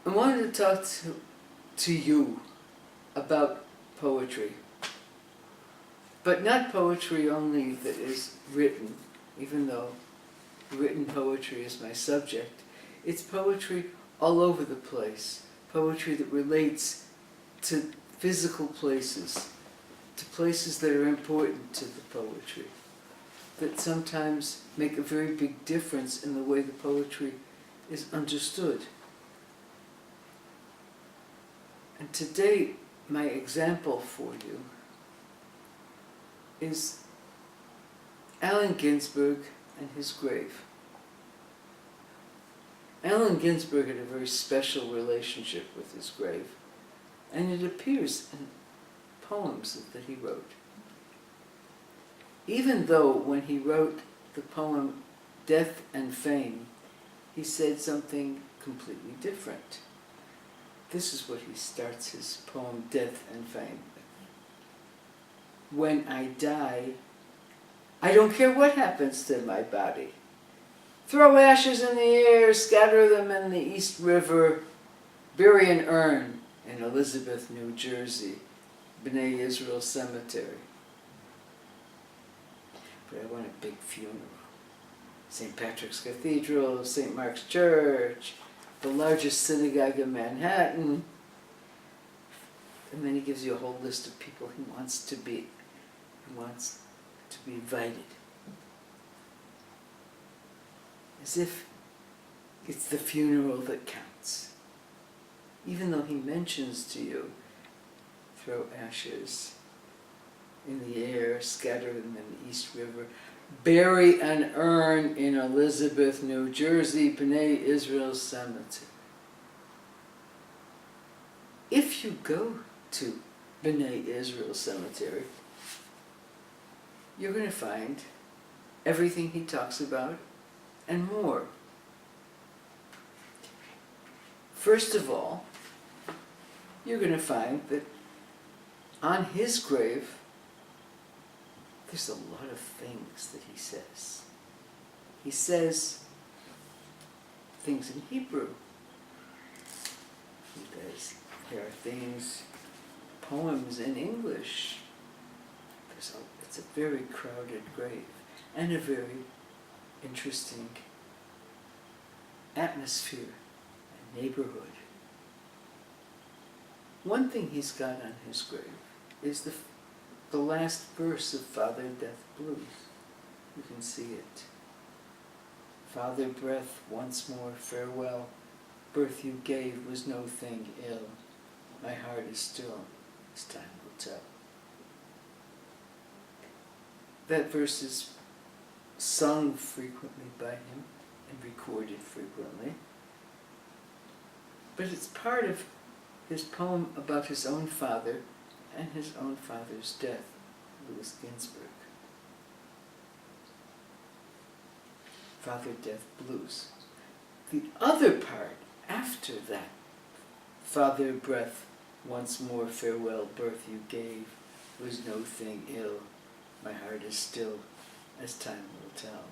I wanted to talk to you about poetry, but not poetry only that is written, even though written poetry is my subject. It's poetry all over the place, poetry that relates to physical places, to places that are important to the poetry, that sometimes make a very big difference in the way the poetry is understood. And today, my example for you is Allen Ginsberg and his grave. Allen Ginsberg had a very special relationship with his grave, and it appears in poems that he wrote. Even though when he wrote the poem Death and Fame, he said something completely different. This is what he starts his poem Death and Fame with. When I die, I don't care what happens to my body. Throw ashes in the air, scatter them in the East River, bury an urn in Elizabeth, New Jersey, Bnai Israel Cemetery. But I want a big funeral. St. Patrick's Cathedral, St. Mark's Church, the largest synagogue in Manhattan. And then he gives you a whole list of people he wants to be invited. As if it's the funeral that counts. Even though he mentions to you, throw ashes in the air, scatter them in the East River, bury an urn in Elizabeth, New Jersey, Bnai Israel Cemetery. If you go to Bnai Israel Cemetery, you're going to find everything he talks about and more. First of all, you're going to find that on his grave, there's a lot of things that he says. He says things in Hebrew. There are things, poems in English. It's a very crowded grave and a very interesting atmosphere and neighborhood. One thing he's got on his grave is the last verse of Father Death Blues. You can see it. Father breath, once more farewell. Birth you gave was no thing ill. My heart is still, as time will tell. That verse is sung frequently by him and recorded frequently. But it's part of his poem about his own father and his own father's death, Louis Ginsberg. Father Death Blues. The other part, after that, Father breath, once more farewell, birth you gave, was no thing ill. My heart is still, as time will tell.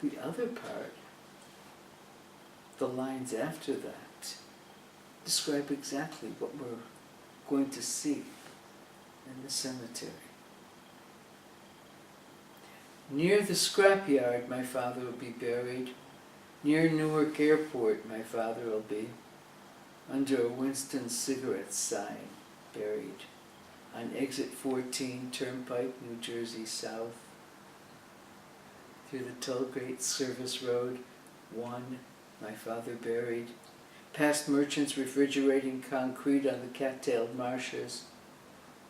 The other part, the lines after that, describe exactly what we're going to see in the cemetery. Near the scrapyard my father will be buried. Near Newark Airport my father will be. Under a Winston cigarette sign buried. On exit 14, Turnpike, New Jersey South. Through the Tollgate Service Road 1, my father buried. Past merchants refrigerating concrete on the cattailed marshes.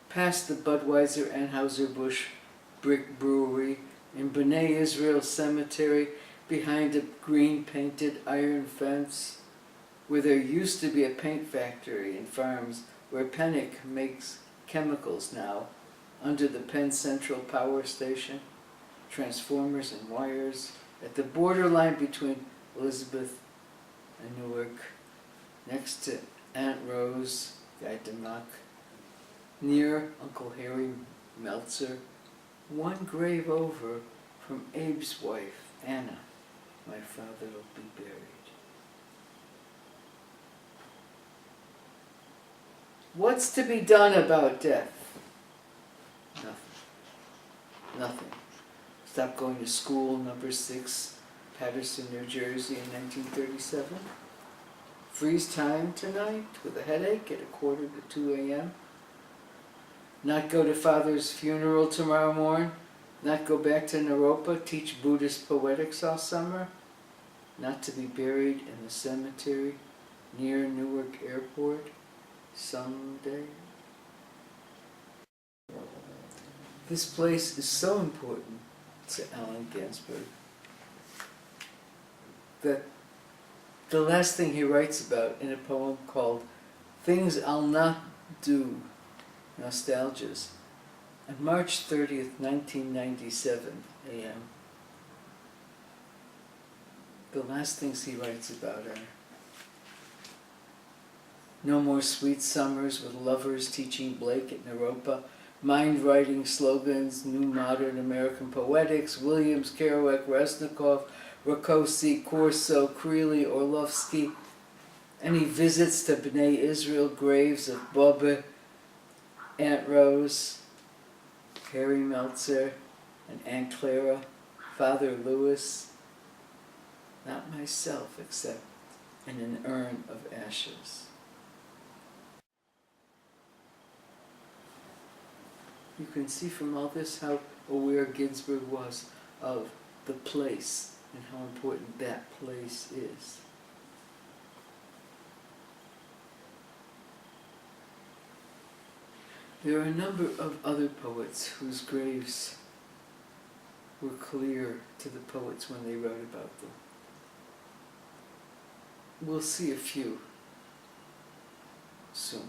Past the Budweiser Anheuser-Busch brick brewery in Bnai Israel Cemetery behind a green-painted iron fence where there used to be a paint factory and farms where Pennick makes chemicals now under the Penn Central Power Station, transformers and wires at the borderline between Elizabeth and Newark, next to Aunt Rose, Guy DeMock, near Uncle Harry Meltzer, one grave over from Abe's wife, Anna, my father will be buried. What's to be done about death? Nothing. Nothing. Stopped going to school, number 6, Paterson, New Jersey in 1937. Freeze time tonight with a headache at 1:45 a.m. Not go to Father's funeral tomorrow morning. Not go back to Naropa, teach Buddhist poetics all summer. Not to be buried in the cemetery near Newark Airport someday. This place is so important to Allen Ginsberg that the last thing he writes about in a poem called Things I'll Not Do, Nostalgias, on March 30th, 1997 a.m. The last things he writes about are no more sweet summers with lovers teaching Blake at Naropa, mind-writing slogans, new modern American poetics, Williams, Kerouac, Resnikov, Rakosi, Corso, Creeley, Orlovsky, any visits to Bnai Israel graves of Bobbe, Aunt Rose, Harry Meltzer, and Aunt Clara, Father Lewis, not myself except in an urn of ashes. You can see from all this how aware Ginsberg was of the place and how important that place is. There are a number of other poets whose graves were clear to the poets when they wrote about them. We'll see a few soon.